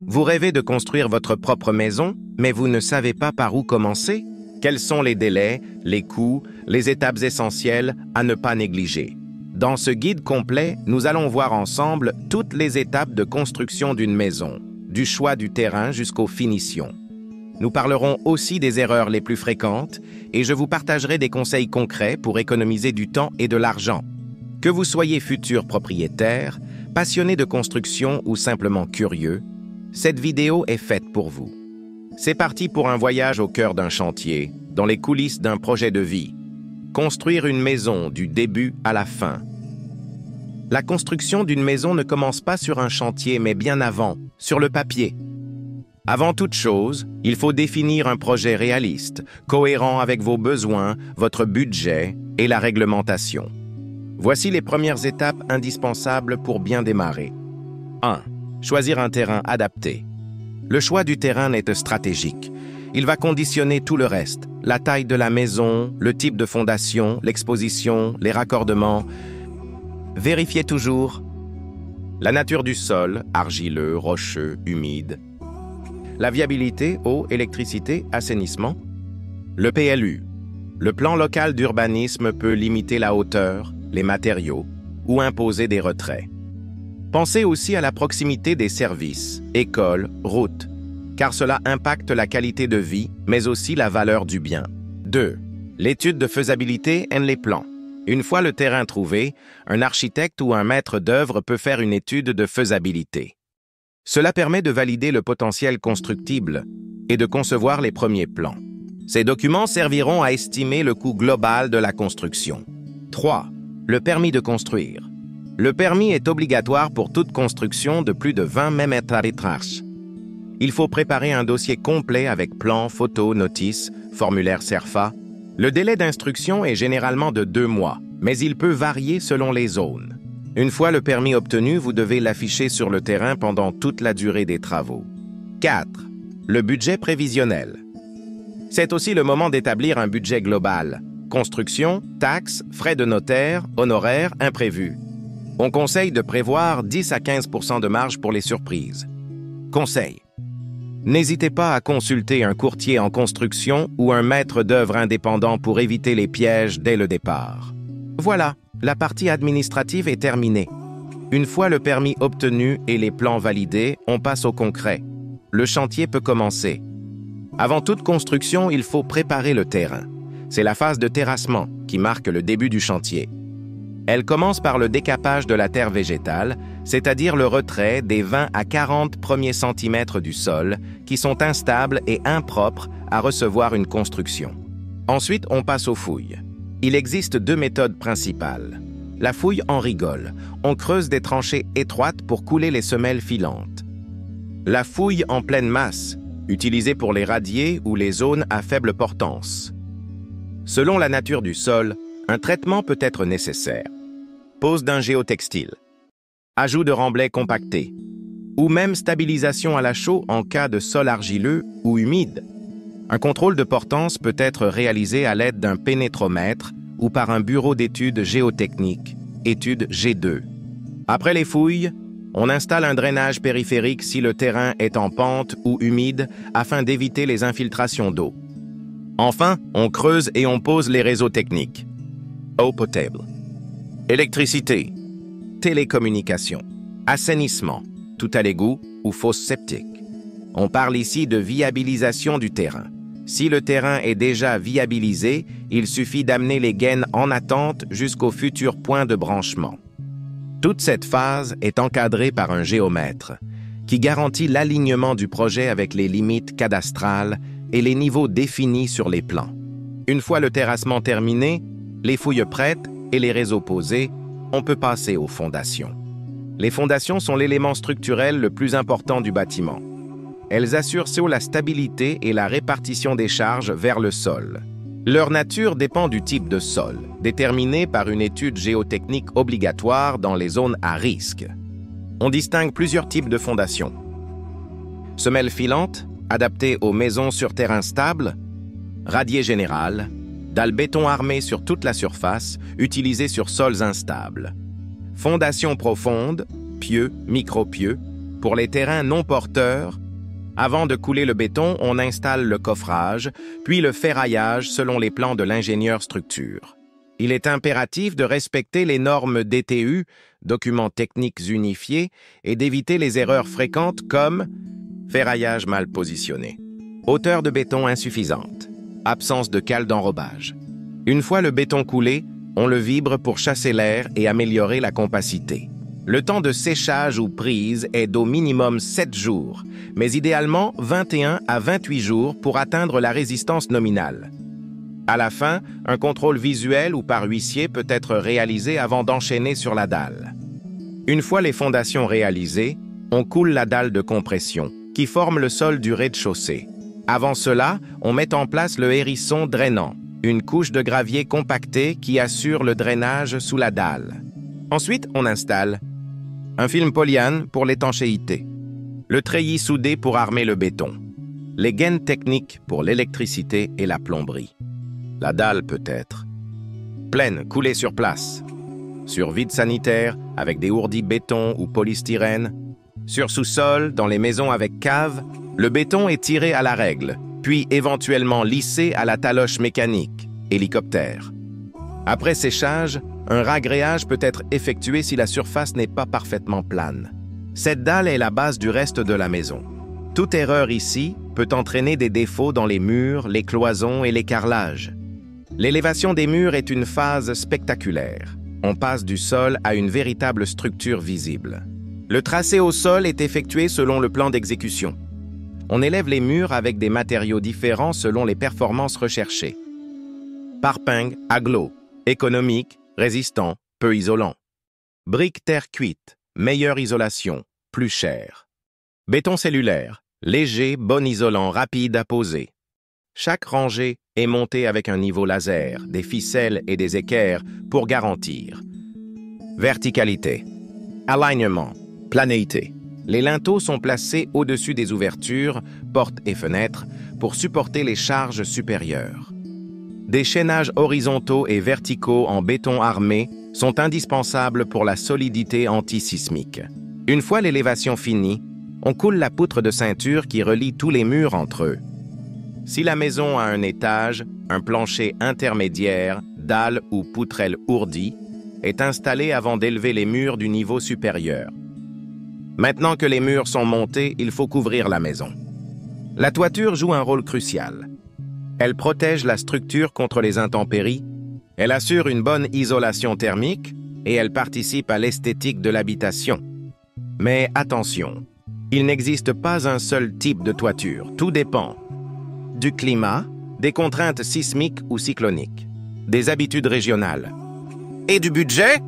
Vous rêvez de construire votre propre maison, mais vous ne savez pas par où commencer? Quels sont les délais, les coûts, les étapes essentielles à ne pas négliger? Dans ce guide complet, nous allons voir ensemble toutes les étapes de construction d'une maison, du choix du terrain jusqu'aux finitions. Nous parlerons aussi des erreurs les plus fréquentes et je vous partagerai des conseils concrets pour économiser du temps et de l'argent. Que vous soyez futur propriétaire, passionné de construction ou simplement curieux, cette vidéo est faite pour vous. C'est parti pour un voyage au cœur d'un chantier, dans les coulisses d'un projet de vie. Construire une maison du début à la fin. La construction d'une maison ne commence pas sur un chantier, mais bien avant, sur le papier. Avant toute chose, il faut définir un projet réaliste, cohérent avec vos besoins, votre budget et la réglementation. Voici les premières étapes indispensables pour bien démarrer. 1. Choisir un terrain adapté. Le choix du terrain est stratégique. Il va conditionner tout le reste, la taille de la maison, le type de fondation, l'exposition, les raccordements. Vérifiez toujours la nature du sol, argileux, rocheux, humide. La viabilité, eau, électricité, assainissement. Le PLU. Le plan local d'urbanisme peut limiter la hauteur, les matériaux ou imposer des retraits. Pensez aussi à la proximité des services, écoles, routes, car cela impacte la qualité de vie, mais aussi la valeur du bien. 2. L'étude de faisabilité et les plans. Une fois le terrain trouvé, un architecte ou un maître d'œuvre peut faire une étude de faisabilité. Cela permet de valider le potentiel constructible et de concevoir les premiers plans. Ces documents serviront à estimer le coût global de la construction. 3. Le permis de construire. Le permis est obligatoire pour toute construction de plus de 20 m². Il faut préparer un dossier complet avec plans, photos, notices, formulaire CERFA. Le délai d'instruction est généralement de 2 mois, mais il peut varier selon les zones. Une fois le permis obtenu, vous devez l'afficher sur le terrain pendant toute la durée des travaux. 4. Le budget prévisionnel. C'est aussi le moment d'établir un budget global. Construction, taxes, frais de notaire, honoraires, imprévus. On conseille de prévoir 10 à 15% de marge pour les surprises. Conseil. N'hésitez pas à consulter un courtier en construction ou un maître d'œuvre indépendant pour éviter les pièges dès le départ. Voilà, la partie administrative est terminée. Une fois le permis obtenu et les plans validés, on passe au concret. Le chantier peut commencer. Avant toute construction, il faut préparer le terrain. C'est la phase de terrassement qui marque le début du chantier. Elle commence par le décapage de la terre végétale, c'est-à-dire le retrait des 20 à 40 premiers centimètres du sol qui sont instables et impropres à recevoir une construction. Ensuite, on passe aux fouilles. Il existe 2 méthodes principales. La fouille en rigole. On creuse des tranchées étroites pour couler les semelles filantes. La fouille en pleine masse, utilisée pour les radiers ou les zones à faible portance. Selon la nature du sol, un traitement peut être nécessaire. Pose d'un géotextile, ajout de remblais compactés, ou même stabilisation à la chaux en cas de sol argileux ou humide. Un contrôle de portance peut être réalisé à l'aide d'un pénétromètre ou par un bureau d'études géotechniques, étude G2. Après les fouilles, on installe un drainage périphérique si le terrain est en pente ou humide afin d'éviter les infiltrations d'eau. Enfin, on creuse et on pose les réseaux techniques. Eau potable. Électricité. Télécommunications. Assainissement. Tout à l'égout ou fosse septique. On parle ici de viabilisation du terrain. Si le terrain est déjà viabilisé, il suffit d'amener les gaines en attente jusqu'au futur point de branchement. Toute cette phase est encadrée par un géomètre qui garantit l'alignement du projet avec les limites cadastrales et les niveaux définis sur les plans. Une fois le terrassement terminé, les fouilles prêtes et les réseaux posés, on peut passer aux fondations. Les fondations sont l'élément structurel le plus important du bâtiment. Elles assurent la stabilité et la répartition des charges vers le sol. Leur nature dépend du type de sol, déterminé par une étude géotechnique obligatoire dans les zones à risque. On distingue plusieurs types de fondations. Semelles filantes, adaptées aux maisons sur terrain stable, radier général, dalle béton armée sur toute la surface, utilisée sur sols instables. Fondation profonde, pieux, micro-pieux, Pour les terrains non porteurs, avant de couler le béton, on installe le coffrage, puis le ferraillage selon les plans de l'ingénieur structure. Il est impératif de respecter les normes DTU, documents techniques unifiés, et d'éviter les erreurs fréquentes comme ferraillage mal positionné, hauteur de béton insuffisante, absence de cale d'enrobage. Une fois le béton coulé, on le vibre pour chasser l'air et améliorer la compacité. Le temps de séchage ou prise est d'au minimum 7 jours, mais idéalement 21 à 28 jours pour atteindre la résistance nominale. À la fin, un contrôle visuel ou par huissier peut être réalisé avant d'enchaîner sur la dalle. Une fois les fondations réalisées, on coule la dalle de compression, qui forme le sol du rez-de-chaussée. Avant cela, on met en place le hérisson drainant, une couche de gravier compacté qui assure le drainage sous la dalle. Ensuite, on installe un film polyane pour l'étanchéité, le treillis soudé pour armer le béton, les gaines techniques pour l'électricité et la plomberie. La dalle peut être pleine, coulée sur place, sur vide sanitaire avec des ourdis béton ou polystyrène, sur sous-sol, dans les maisons avec cave, le béton est tiré à la règle, puis éventuellement lissé à la taloche mécanique, hélicoptère. Après séchage, un ragréage peut être effectué si la surface n'est pas parfaitement plane. Cette dalle est la base du reste de la maison. Toute erreur ici peut entraîner des défauts dans les murs, les cloisons et les carrelages. L'élévation des murs est une phase spectaculaire. On passe du sol à une véritable structure visible. Le tracé au sol est effectué selon le plan d'exécution. On élève les murs avec des matériaux différents selon les performances recherchées. Parping, aglo, économique, résistant, peu isolant. Brique terre cuite, meilleure isolation, plus cher. Béton cellulaire, léger, bon isolant, rapide à poser. Chaque rangée est montée avec un niveau laser, des ficelles et des équerres pour garantir. Verticalité, alignement, planéité. Les linteaux sont placés au-dessus des ouvertures, portes et fenêtres pour supporter les charges supérieures. Des chaînages horizontaux et verticaux en béton armé sont indispensables pour la solidité antisismique. Une fois l'élévation finie, on coule la poutre de ceinture qui relie tous les murs entre eux. Si la maison a un étage, un plancher intermédiaire, dalle ou poutrelle ourdie, est installé avant d'élever les murs du niveau supérieur. Maintenant que les murs sont montés, il faut couvrir la maison. La toiture joue un rôle crucial. Elle protège la structure contre les intempéries, elle assure une bonne isolation thermique et elle participe à l'esthétique de l'habitation. Mais attention, il n'existe pas un seul type de toiture, tout dépend du climat, des contraintes sismiques ou cycloniques, des habitudes régionales. Et du budget?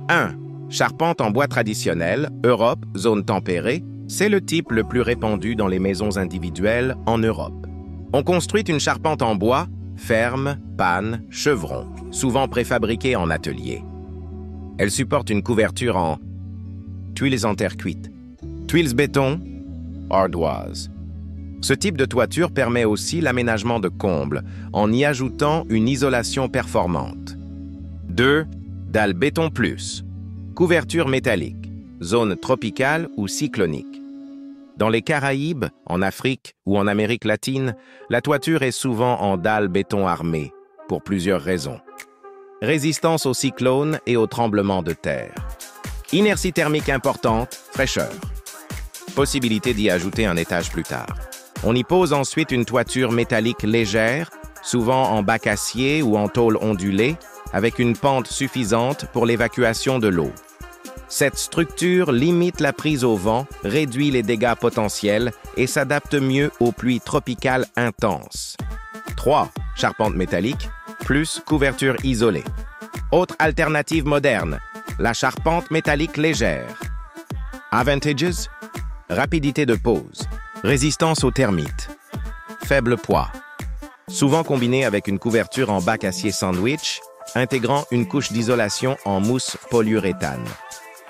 1. Charpente en bois traditionnel, Europe, zone tempérée, c'est le type le plus répandu dans les maisons individuelles en Europe. On construit une charpente en bois, ferme, panne, chevron, souvent préfabriquée en atelier. Elle supporte une couverture en tuiles en terre cuite, tuiles béton, ardoise. Ce type de toiture permet aussi l'aménagement de combles en y ajoutant une isolation performante. 2. Dalle béton plus, couverture métallique, zone tropicale ou cyclonique. Dans les Caraïbes, en Afrique ou en Amérique latine, la toiture est souvent en dalle béton armée, pour plusieurs raisons. Résistance aux cyclones et aux tremblements de terre. Inertie thermique importante, fraîcheur. Possibilité d'y ajouter un étage plus tard. On y pose ensuite une toiture métallique légère, souvent en bac acier ou en tôle ondulée, avec une pente suffisante pour l'évacuation de l'eau. Cette structure limite la prise au vent, réduit les dégâts potentiels et s'adapte mieux aux pluies tropicales intenses. 3. Charpente métallique, plus couverture isolée. Autre alternative moderne, la charpente métallique légère. Advantages: rapidité de pose, résistance aux termites, faible poids. Souvent combinée avec une couverture en bac acier sandwich, intégrant une couche d'isolation en mousse polyuréthane.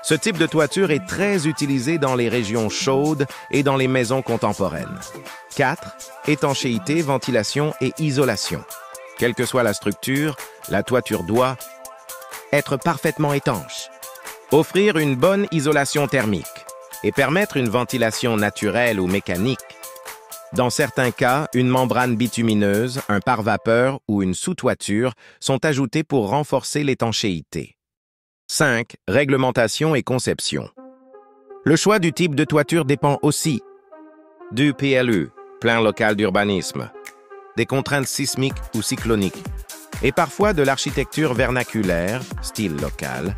Ce type de toiture est très utilisé dans les régions chaudes et dans les maisons contemporaines. 4. Étanchéité, ventilation et isolation. Quelle que soit la structure, la toiture doit être parfaitement étanche. Offrir une bonne isolation thermique. et permettre une ventilation naturelle ou mécanique. Dans certains cas, une membrane bitumineuse, un pare-vapeur ou une sous-toiture sont ajoutés pour renforcer l'étanchéité. 5. Réglementation et conception. Le choix du type de toiture dépend aussi du PLU, plan local d'urbanisme, des contraintes sismiques ou cycloniques, et parfois de l'architecture vernaculaire, style local.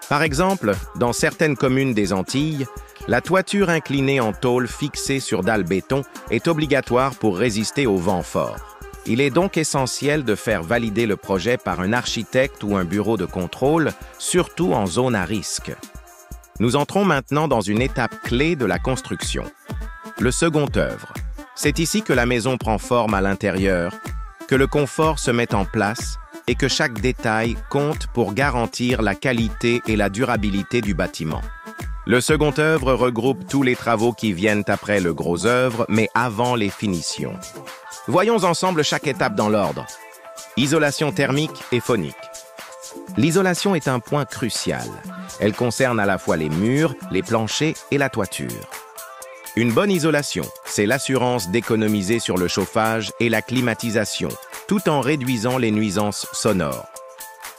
Par exemple, dans certaines communes des Antilles, la toiture inclinée en tôle fixée sur dalle béton est obligatoire pour résister aux vents forts. Il est donc essentiel de faire valider le projet par un architecte ou un bureau de contrôle, surtout en zone à risque. Nous entrons maintenant dans une étape clé de la construction. Le second œuvre. C'est ici que la maison prend forme à l'intérieur, que le confort se met en place et que chaque détail compte pour garantir la qualité et la durabilité du bâtiment. Le second œuvre regroupe tous les travaux qui viennent après le gros œuvre, mais avant les finitions. Voyons ensemble chaque étape dans l'ordre. Isolation thermique et phonique. L'isolation est un point crucial. Elle concerne à la fois les murs, les planchers et la toiture. Une bonne isolation, c'est l'assurance d'économiser sur le chauffage et la climatisation, tout en réduisant les nuisances sonores.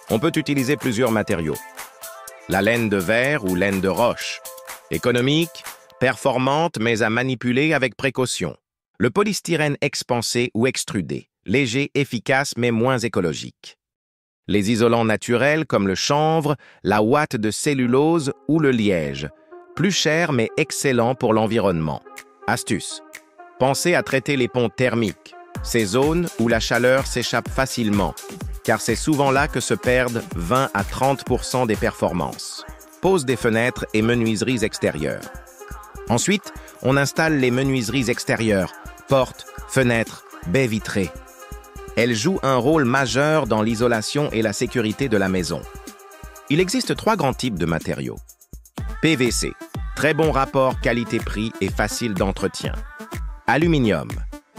On peut utiliser plusieurs matériaux. La laine de verre ou laine de roche. Économique, performante mais à manipuler avec précaution. Le polystyrène expansé ou extrudé, léger, efficace mais moins écologique. Les isolants naturels comme le chanvre, la ouate de cellulose ou le liège, plus cher mais excellent pour l'environnement. Astuce. Pensez à traiter les ponts thermiques, ces zones où la chaleur s'échappe facilement, car c'est souvent là que se perdent 20 à 30% des performances. Pose des fenêtres et menuiseries extérieures. Ensuite, on installe les menuiseries extérieures, portes, fenêtres, baies vitrées. Elles jouent un rôle majeur dans l'isolation et la sécurité de la maison. Il existe 3 grands types de matériaux. PVC, très bon rapport qualité-prix et facile d'entretien. Aluminium,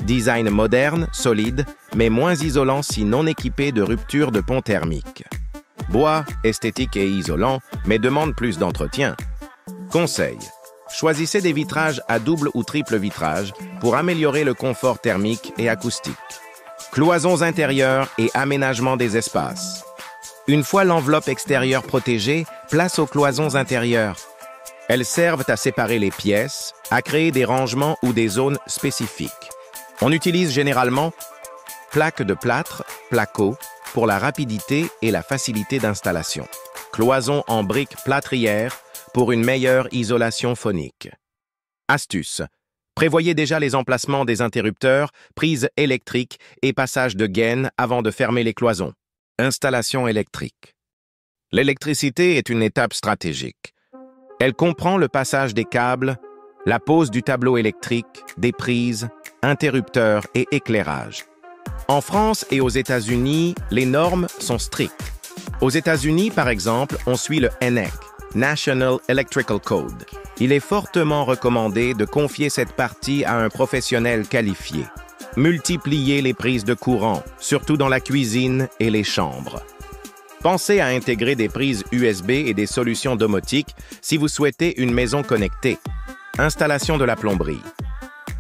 design moderne, solide, mais moins isolant si non équipé de rupture de pont thermique. Bois, esthétique et isolant, mais demande plus d'entretien. Conseil. Choisissez des vitrages à double ou triple vitrage pour améliorer le confort thermique et acoustique. Cloisons intérieures et aménagement des espaces. Une fois l'enveloppe extérieure protégée, place aux cloisons intérieures. Elles servent à séparer les pièces, à créer des rangements ou des zones spécifiques. On utilise généralement plaques de plâtre, placo, pour la rapidité et la facilité d'installation. Cloisons en briques plâtrières pour une meilleure isolation phonique. Astuce. Prévoyez déjà les emplacements des interrupteurs, prises électriques et passages de gaines avant de fermer les cloisons. Installation électrique. L'électricité est une étape stratégique. Elle comprend le passage des câbles, la pose du tableau électrique, des prises, interrupteurs et éclairage. En France et aux États-Unis, les normes sont strictes. Aux États-Unis, par exemple, on suit le NEC, National Electrical Code. Il est fortement recommandé de confier cette partie à un professionnel qualifié. Multipliez les prises de courant, surtout dans la cuisine et les chambres. Pensez à intégrer des prises USB et des solutions domotiques si vous souhaitez une maison connectée. Installation de la plomberie.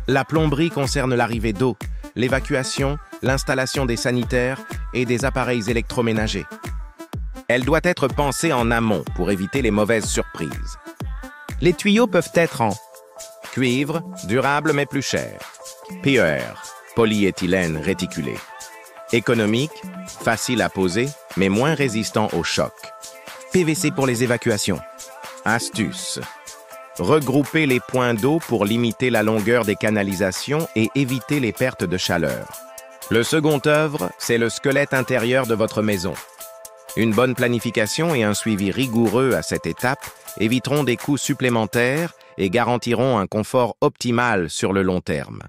La plomberie concerne l'arrivée d'eau, l'évacuation, l'installation des sanitaires et des appareils électroménagers. Elle doit être pensée en amont pour éviter les mauvaises surprises. Les tuyaux peuvent être en cuivre, durable mais plus cher. PER, polyéthylène réticulé. Économique, facile à poser, mais moins résistant au choc. PVC pour les évacuations. Astuce. Regroupez les points d'eau pour limiter la longueur des canalisations et éviter les pertes de chaleur. Le second œuvre, c'est le squelette intérieur de votre maison. Une bonne planification et un suivi rigoureux à cette étape éviteront des coûts supplémentaires et garantiront un confort optimal sur le long terme.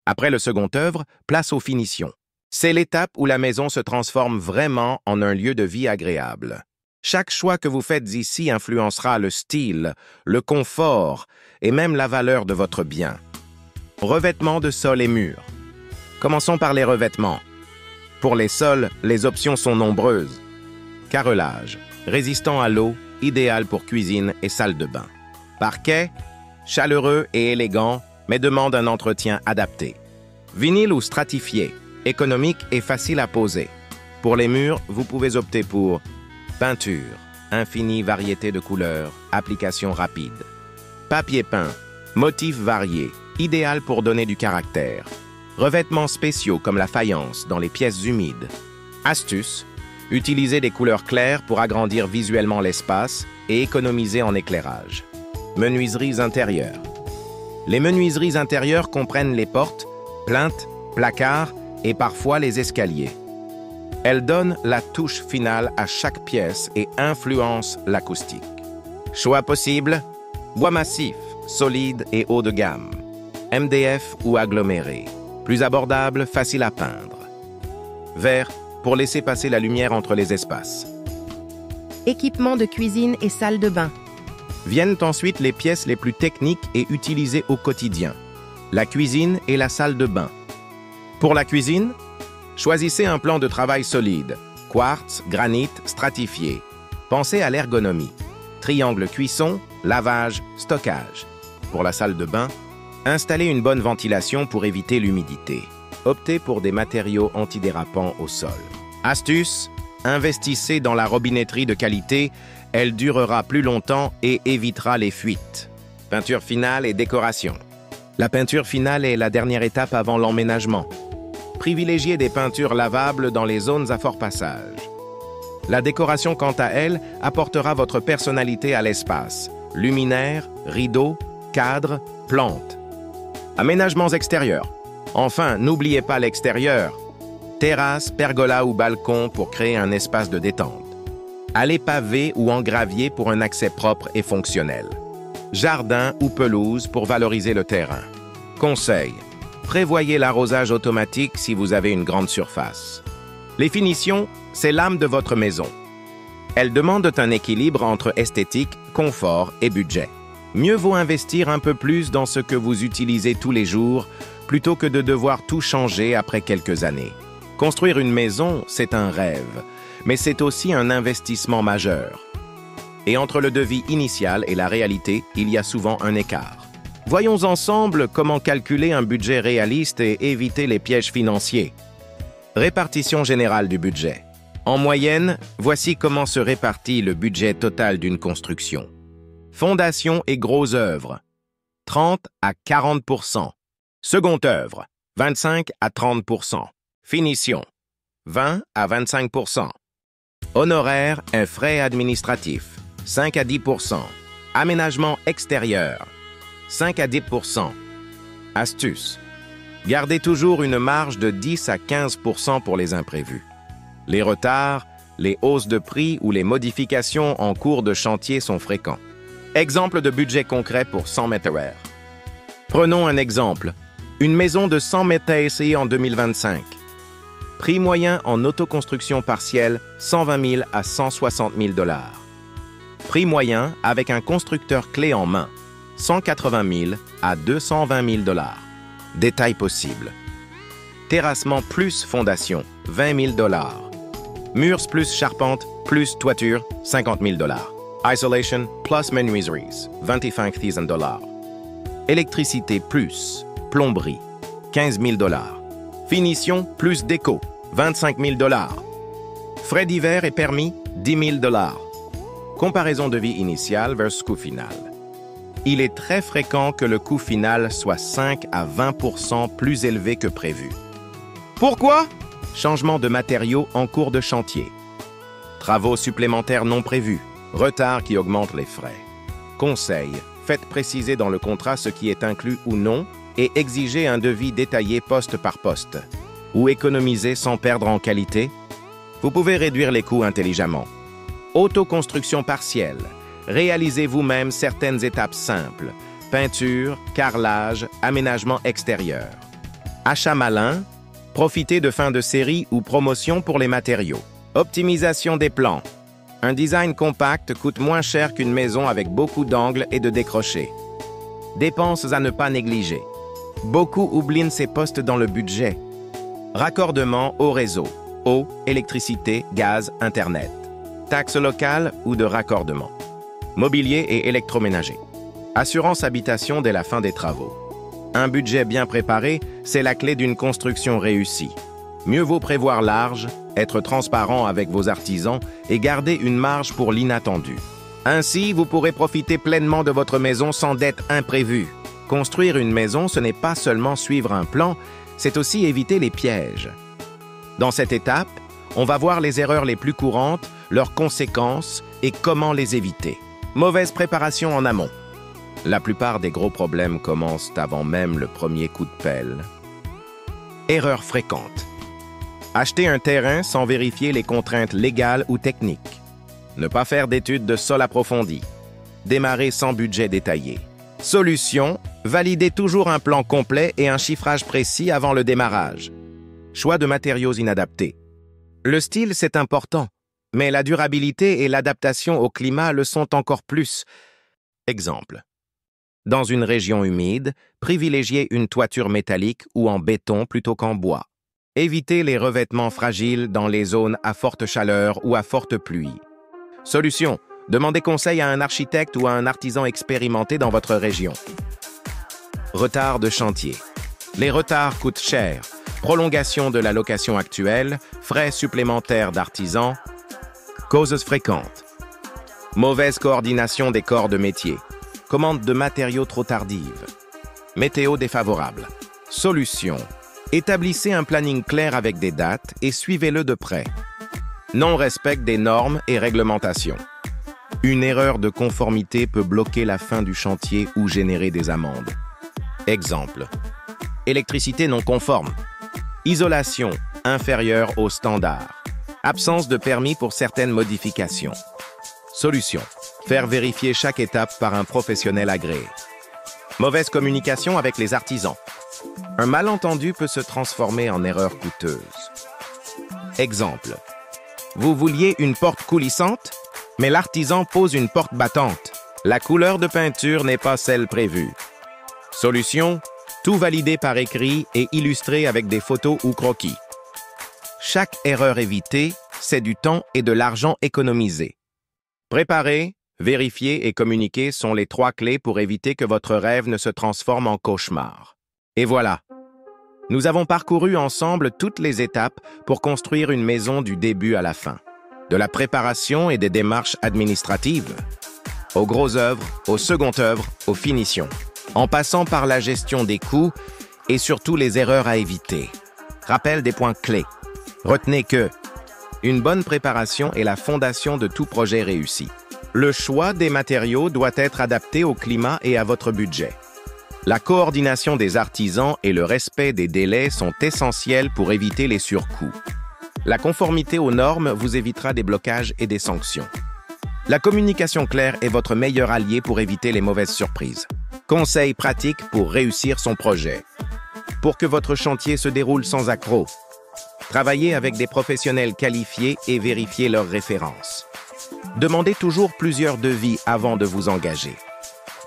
Après le second œuvre, place aux finitions. C'est l'étape où la maison se transforme vraiment en un lieu de vie agréable. Chaque choix que vous faites ici influencera le style, le confort et même la valeur de votre bien. Revêtement de sol et murs. Commençons par les revêtements. Pour les sols, les options sont nombreuses. Carrelage, résistant à l'eau, idéal pour cuisine et salle de bain. Parquet, chaleureux et élégant, mais demande un entretien adapté. Vinyle ou stratifié, économique et facile à poser. Pour les murs, vous pouvez opter pour peinture, infinie variété de couleurs, application rapide. Papier peint, motifs variés, idéal pour donner du caractère. Revêtements spéciaux comme la faïence dans les pièces humides. Astuce, utilisez des couleurs claires pour agrandir visuellement l'espace et économiser en éclairage. Menuiseries intérieures. Les menuiseries intérieures comprennent les portes, plinthes, placards et parfois les escaliers. Elles donnent la touche finale à chaque pièce et influencent l'acoustique. Choix possible, bois massif, solide et haut de gamme. MDF ou aggloméré. Plus abordable, facile à peindre. Vert, pour laisser passer la lumière entre les espaces. Équipement de cuisine et salle de bain. Viennent ensuite les pièces les plus techniques et utilisées au quotidien. La cuisine et la salle de bain. Pour la cuisine, choisissez un plan de travail solide. Quartz, granit, stratifié. Pensez à l'ergonomie. Triangle cuisson, lavage, stockage. Pour la salle de bain, installez une bonne ventilation pour éviter l'humidité. Optez pour des matériaux antidérapants au sol. Astuce, investissez dans la robinetterie de qualité, elle durera plus longtemps et évitera les fuites. Peinture finale et décoration. La peinture finale est la dernière étape avant l'emménagement. Privilégiez des peintures lavables dans les zones à fort passage. La décoration, quant à elle, apportera votre personnalité à l'espace. Luminaires, rideaux, cadres, plantes. Aménagements extérieurs. Enfin, n'oubliez pas l'extérieur. Terrasse, pergola ou balcon pour créer un espace de détente. Allées pavées ou en gravier pour un accès propre et fonctionnel. Jardin ou pelouse pour valoriser le terrain. Conseil. Prévoyez l'arrosage automatique si vous avez une grande surface. Les finitions, c'est l'âme de votre maison. Elles demandent un équilibre entre esthétique, confort et budget. Mieux vaut investir un peu plus dans ce que vous utilisez tous les jours plutôt que de devoir tout changer après quelques années. Construire une maison, c'est un rêve, mais c'est aussi un investissement majeur. Et entre le devis initial et la réalité, il y a souvent un écart. Voyons ensemble comment calculer un budget réaliste et éviter les pièges financiers. Répartition générale du budget. En moyenne, voici comment se répartit le budget total d'une construction. Fondation et gros œuvres, 30 à 40%. Seconde œuvre, 25 à 30%. Finition, 20 à 25%. Honoraires et frais administratifs, 5 à 10%. Aménagement extérieur, 5 à 10%. Astuce. Gardez toujours une marge de 10 à 15% pour les imprévus. Les retards, les hausses de prix ou les modifications en cours de chantier sont fréquents. Exemple de budget concret pour 100 mètres carrés. Prenons un exemple. Une maison de 100 mètres carrés en 2025. Prix moyen en autoconstruction partielle, 120 000 à 160 000 $. Prix moyen avec un constructeur clé en main, 180 000 à 220 000 $. Détails possibles. Terrassement plus fondation, 20 000 $. Murs plus charpente plus toiture, 50 000 $. Isolation plus menuiseries, 25 000 $. Électricité plus plomberie, 15 000 $. Finition plus déco, 25 000 $. Frais divers et permis, 10 000 $. Comparaison de vie initiale versus coût final. Il est très fréquent que le coût final soit 5 à 20% plus élevé que prévu. Pourquoi? Changement de matériaux en cours de chantier. Travaux supplémentaires non prévus. Retard qui augmente les frais. Conseil, faites préciser dans le contrat ce qui est inclus ou non et exigez un devis détaillé poste par poste. Ou économiser sans perdre en qualité. Vous pouvez réduire les coûts intelligemment. Autoconstruction partielle. Réalisez vous-même certaines étapes simples. Peinture, carrelage, aménagement extérieur. Achat malin. Profitez de fin de série ou promotion pour les matériaux. Optimisation des plans. Un design compact coûte moins cher qu'une maison avec beaucoup d'angles et de décrochés. Dépenses à ne pas négliger. Beaucoup oublient ces postes dans le budget. Raccordement au réseau. Eau, électricité, gaz, Internet. Taxes locales ou de raccordement. Mobilier et électroménager. Assurance habitation dès la fin des travaux. Un budget bien préparé, c'est la clé d'une construction réussie. Mieux vaut prévoir large, être transparent avec vos artisans et garder une marge pour l'inattendu. Ainsi, vous pourrez profiter pleinement de votre maison sans dette imprévue. Construire une maison, ce n'est pas seulement suivre un plan, c'est aussi éviter les pièges. Dans cette étape, on va voir les erreurs les plus courantes, leurs conséquences et comment les éviter. Mauvaise préparation en amont. La plupart des gros problèmes commencent avant même le premier coup de pelle. Erreurs fréquentes. Acheter un terrain sans vérifier les contraintes légales ou techniques. Ne pas faire d'études de sol approfondies. Démarrer sans budget détaillé. Solution, valider toujours un plan complet et un chiffrage précis avant le démarrage. Choix de matériaux inadaptés. Le style, c'est important, mais la durabilité et l'adaptation au climat le sont encore plus. Exemple. Dans une région humide, privilégiez une toiture métallique ou en béton plutôt qu'en bois. Évitez les revêtements fragiles dans les zones à forte chaleur ou à forte pluie. Solution. Demandez conseil à un architecte ou à un artisan expérimenté dans votre région. Retard de chantier. Les retards coûtent cher. Prolongation de la location actuelle, frais supplémentaires d'artisans. Causes fréquentes. Mauvaise coordination des corps de métier. Commande de matériaux trop tardive. Météo défavorable. Solution. Établissez un planning clair avec des dates et suivez-le de près. Non-respect des normes et réglementations. Une erreur de conformité peut bloquer la fin du chantier ou générer des amendes. Exemple. Électricité non conforme. Isolation inférieure aux standards. Absence de permis pour certaines modifications. Solution. Faire vérifier chaque étape par un professionnel agréé. Mauvaise communication avec les artisans. Un malentendu peut se transformer en erreur coûteuse. Exemple. Vous vouliez une porte coulissante, mais l'artisan pose une porte battante. La couleur de peinture n'est pas celle prévue. Solution. Tout valider par écrit et illustré avec des photos ou croquis. Chaque erreur évitée, c'est du temps et de l'argent économisé. Préparer, vérifier et communiquer sont les 3 clés pour éviter que votre rêve ne se transforme en cauchemar. Et voilà. Nous avons parcouru ensemble toutes les étapes pour construire une maison du début à la fin. De la préparation et des démarches administratives, aux grosses œuvres, aux secondes œuvres, aux finitions, en passant par la gestion des coûts et surtout les erreurs à éviter. Rappel des points clés. Retenez que une bonne préparation est la fondation de tout projet réussi. Le choix des matériaux doit être adapté au climat et à votre budget. La coordination des artisans et le respect des délais sont essentiels pour éviter les surcoûts. La conformité aux normes vous évitera des blocages et des sanctions. La communication claire est votre meilleur allié pour éviter les mauvaises surprises. Conseils pratiques pour réussir son projet. Pour que votre chantier se déroule sans accroc, travaillez avec des professionnels qualifiés et vérifiez leurs références. Demandez toujours plusieurs devis avant de vous engager.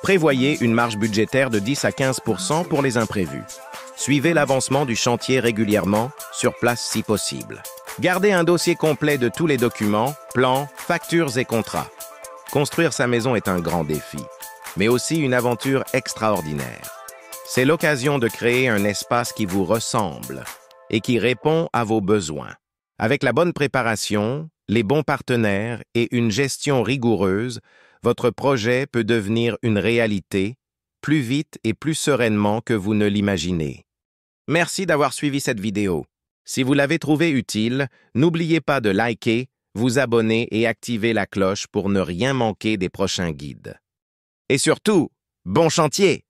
Prévoyez une marge budgétaire de 10 à 15% pour les imprévus. Suivez l'avancement du chantier régulièrement, sur place si possible. Gardez un dossier complet de tous les documents, plans, factures et contrats. Construire sa maison est un grand défi, mais aussi une aventure extraordinaire. C'est l'occasion de créer un espace qui vous ressemble et qui répond à vos besoins. Avec la bonne préparation, les bons partenaires et une gestion rigoureuse, votre projet peut devenir une réalité plus vite et plus sereinement que vous ne l'imaginez. Merci d'avoir suivi cette vidéo. Si vous l'avez trouvée utile, n'oubliez pas de liker, vous abonner et activer la cloche pour ne rien manquer des prochains guides. Et surtout, bon chantier!